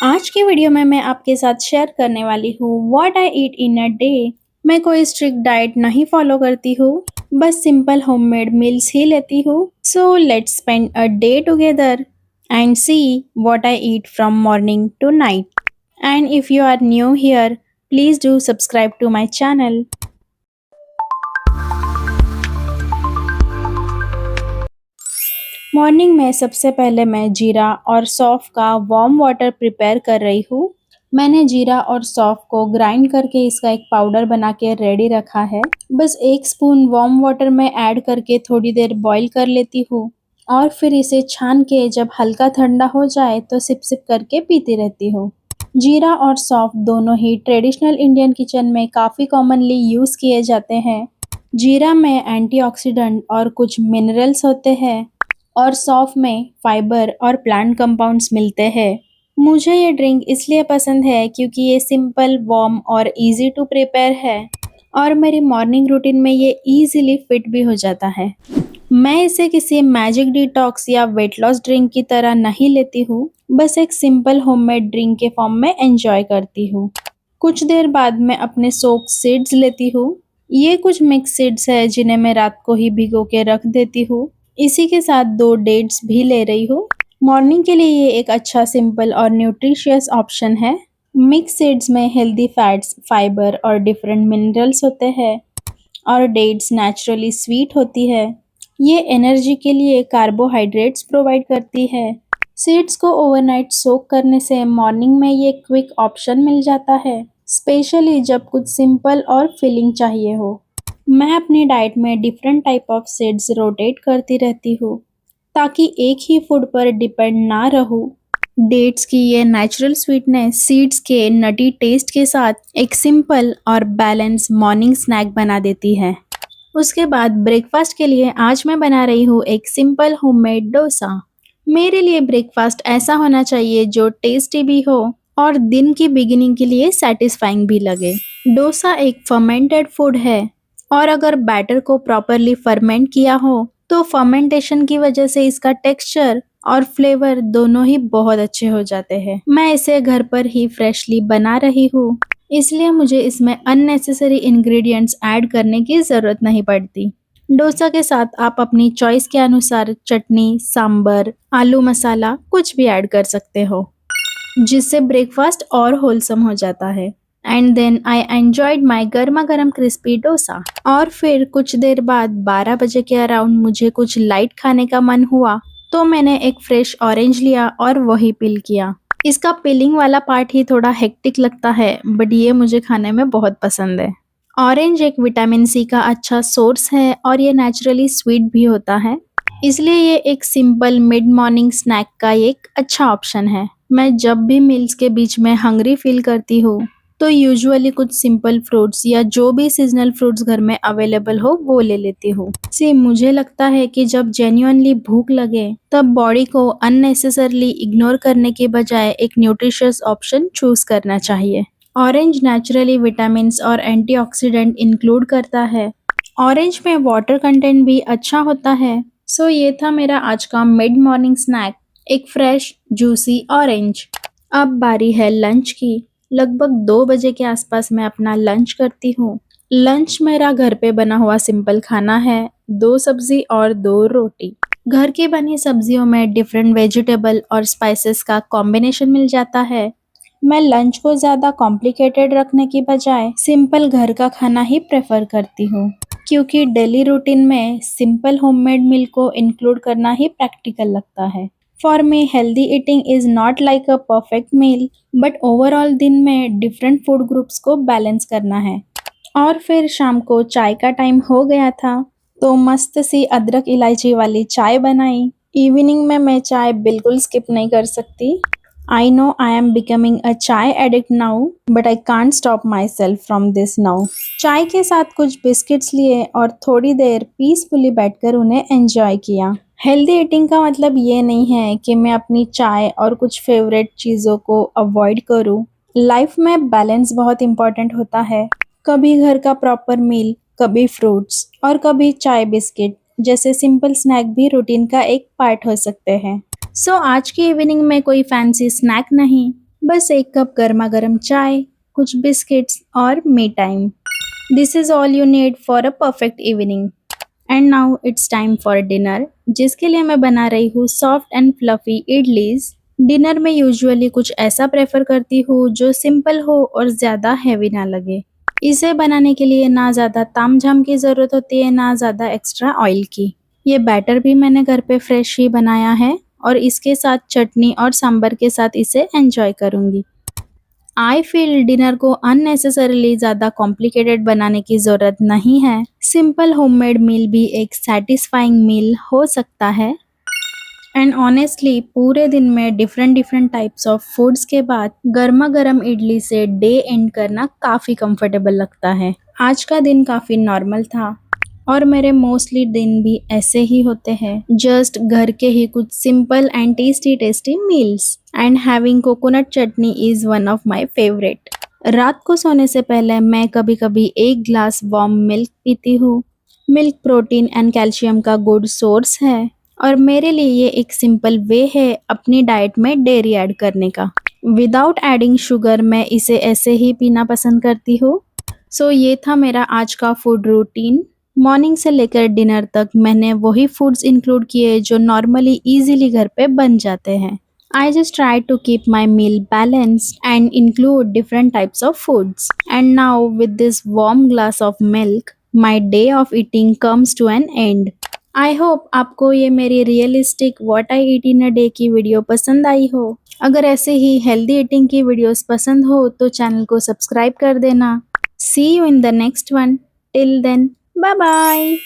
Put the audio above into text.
आज की वीडियो में मैं आपके साथ शेयर करने वाली हूँ what I eat in a day. मैं कोई स्ट्रिक्ट डाइट नहीं फॉलो करती हूँ, बस सिंपल होममेड मील्स ही लेती हूँ। So let's spend a day together and see what I eat from morning to night. And if you are new here, please do subscribe to my channel. Morning में सबसे पहले मैं जीरा और सौंफ का वार्म वाटर प्रिपेयर कर रही हूँ। मैंने जीरा और सौंफ को ग्राइंड करके इसका एक पाउडर बना के रेडी रखा है। बस 1 स्पून वार्म वाटर में ऐड करके थोड़ी देर बॉईल कर लेती हूँ और फिर इसे छान के जब हल्का ठंडा हो जाए तो सिप सिप करके पीती रहती हूँ। जीरा और सौंफ दोनों ही ट्रेडिशनल इंडियन किचन में काफ़ी कॉमनली यूज़ किए जाते हैं। जीरा में एंटीऑक्सीडेंट और कुछ मिनरल्स होते हैं और सौंफ में फाइबर और प्लांट कंपाउंड्स मिलते हैं। मुझे ये ड्रिंक इसलिए पसंद है क्योंकि ये सिंपल, वार्म और इजी टू प्रिपेयर है और मेरी मॉर्निंग रूटीन में ये इजीली फिट भी हो जाता है। मैं इसे किसी मैजिक डिटॉक्स या वेट लॉस ड्रिंक की तरह नहीं लेती हूँ, बस एक सिंपल होममेड ड्रिंक के फॉर्म में एंजॉय करती हूँ। कुछ देर बाद मैं अपने सोक सीड्स लेती हूँ। ये कुछ मिक्स सीड्स है जिन्हें मैं रात को ही भिगो के रख देती हूँ। इसी के साथ 2 डेट्स भी ले रही हूँ। मॉर्निंग के लिए ये एक अच्छा, सिंपल और न्यूट्रिशियस ऑप्शन है। मिक्स सीड्स में हेल्दी फैट्स, फाइबर और डिफरेंट मिनरल्स होते हैं और डेट्स नेचुरली स्वीट होती है। ये एनर्जी के लिए कार्बोहाइड्रेट्स प्रोवाइड करती है। सीड्स को ओवरनाइट सोक करने से मॉर्निंग में ये क्विक ऑप्शन मिल जाता है, स्पेशली जब कुछ सिंपल और फिलिंग चाहिए हो। मैं अपनी डाइट में different type of seeds rotate करती रहती हूँ ताकि एक ही फूड पर डिपेंड ना रहूं। डेट्स की ये नेचुरल स्वीटनेस सीड्स के नटी टेस्ट के साथ एक सिंपल और बैलेंस मॉर्निंग स्नैक बना देती है। उसके बाद ब्रेकफास्ट के लिए आज मैं बना रही हूँ एक सिंपल होममेड डोसा। मेरे लिए ब्रेकफास्ट ऐसा होना चाहिए जो टेस्टी भी हो और दिन की बिगिनिंग के लिए सेटिस्फाइंग भी लगे। डोसा एक फर्मेंटेड फूड है और अगर बैटर को प्रॉपरली फर्मेंट किया हो तो फर्मेंटेशन की वजह से इसका टेक्सचर और फ्लेवर दोनों ही बहुत अच्छे हो जाते हैं। मैं इसे घर पर ही फ्रेशली बना रही हूँ, इसलिए मुझे इसमें अननेसेसरी इंग्रेडिएंट्स ऐड करने की ज़रूरत नहीं पड़ती। डोसा के साथ आप अपनी चॉइस के अनुसार चटनी, सांबर, आलू मसाला कुछ भी ऐड कर सकते हो, जिससे ब्रेकफास्ट और होलसम हो जाता है। And then I enjoyed my गर्मा गर्म क्रिस्पी डोसा। और फिर कुछ देर बाद 12 बजे के अराउंड मुझे कुछ लाइट खाने का मन हुआ तो मैंने एक फ्रेश ऑरेंज लिया और वही पील किया। इसका पीलिंग वाला पार्ट ही थोड़ा हेक्टिक लगता है, बट ये मुझे खाने में बहुत पसंद है। ऑरेंज एक विटामिन सी का अच्छा सोर्स है और ये नेचुरली स्वीट भी होता है, इसलिए ये एक सिंपल मिड मॉर्निंग स्नैक का एक अच्छा ऑप्शन है। मैं जब भी मील्स के बीच में हंग्री फील करती हूँ तो यूजुअली कुछ सिंपल फ्रूट्स या जो भी सीजनल फ्रूट्स घर में अवेलेबल हो वो ले लेती हूँ। से मुझे लगता है कि जब जेन्युइनली भूख लगे तब बॉडी को अननेसेसरली इग्नोर करने के बजाय एक न्यूट्रिशियस ऑप्शन चूज करना चाहिए। ऑरेंज नेचुरली विटामिन्स और एंटीऑक्सीडेंट इंक्लूड करता है। ऑरेंज में वाटर कंटेंट भी अच्छा होता है। सो ये था मेरा आज का मिड मॉर्निंग स्नैक, एक फ्रेश जूसी ऑरेंज। अब बारी है लंच की। लगभग 2 बजे के आसपास मैं अपना लंच करती हूँ। लंच मेरा घर पे बना हुआ सिंपल खाना है, 2 सब्जी और 2 रोटी। घर की बनी सब्जियों में डिफरेंट वेजिटेबल और स्पाइसेस का कॉम्बिनेशन मिल जाता है। मैं लंच को ज़्यादा कॉम्प्लिकेटेड रखने की बजाय सिंपल घर का खाना ही प्रेफर करती हूँ, क्योंकि डेली रूटीन में सिंपल होममेड मील को इंक्लूड करना ही प्रैक्टिकल लगता है। For me healthy eating is not like a perfect meal, but overall दिन में डिफरेंट फूड ग्रुप्स को बैलेंस करना है। और फिर शाम को चाय का टाइम हो गया था तो मस्त सी अदरक इलायची वाली चाय बनाई। इवनिंग में मैं चाय बिल्कुल स्किप नहीं कर सकती। I know I am becoming a chai addict now, but I can't stop myself from this now. चाय के साथ कुछ बिस्किट्स लिए और थोड़ी देर पीसफुली बैठकर उन्हें एंजॉय किया। हेल्दी ईटिंग का मतलब ये नहीं है कि मैं अपनी चाय और कुछ फेवरेट चीज़ों को अवॉइड करूँ। लाइफ में बैलेंस बहुत इम्पोर्टेंट होता है। कभी घर का प्रॉपर मील, कभी फ्रूट्स और कभी चाय बिस्किट जैसे सिंपल स्नैक भी रूटीन का एक पार्ट हो सकते हैं। सो आज की इवनिंग में कोई फैंसी स्नैक नहीं, बस एक कप गर्मा गर्म चाय, कुछ बिस्किट्स और me time. This is all you need for a perfect evening. And now it's time for dinner, जिसके लिए मैं बना रही हूँ soft and fluffy idlis. Dinner में यूजुअली कुछ ऐसा प्रेफर करती हूँ जो सिंपल हो और ज़्यादा हैवी ना लगे। इसे बनाने के लिए ना ज़्यादा तामझाम की ज़रूरत होती है, ना ज़्यादा एक्स्ट्रा ऑयल की। ये बैटर भी मैंने घर पे फ्रेश ही बनाया है और इसके साथ चटनी और सांभर के साथ इसे एंजॉय करूँगी। आई फील डिनर को अननेसेसरीली ज़्यादा कॉम्प्लिकेटेड बनाने की ज़रूरत नहीं है। सिंपल होममेड मील भी एक सैटिस्फाइंग मील हो सकता है। एंड ऑनेस्टली पूरे दिन में different different types of foods के बाद गर्मा गर्म इडली से डे एंड करना काफ़ी कंफर्टेबल लगता है। आज का दिन काफ़ी नॉर्मल था और मेरे मोस्टली दिन भी ऐसे ही होते हैं, जस्ट घर के ही कुछ simple and tasty tasty meals. And having coconut chutney is one of my favourite. रात को सोने से पहले मैं कभी कभी एक ग्लास वार्म मिल्क पीती हूँ। मिल्क प्रोटीन एंड कैल्शियम का गुड सोर्स है और मेरे लिए ये एक सिंपल वे है अपनी डाइट में डेयरी ऐड करने का। विदाउट एडिंग शुगर मैं इसे ऐसे ही पीना पसंद करती हूँ। सो ये था मेरा आज का फूड रूटीन। मॉर्निंग से लेकर डिनर तक मैंने वही फूड्स इंक्लूड किए जो नॉर्मली इजीली घर पे बन जाते हैं। I just try to keep my meal balanced and include different types of foods. And now, with this warm glass of milk, my day of eating comes to an end. I hope आपको ये मेरी realistic what I eat in a day की video पसंद आई हो। अगर ऐसे ही हेल्दी ईटिंग की वीडियोस पसंद हो तो चैनल को सब्सक्राइब कर देना। See you in the next one. Till then, bye bye.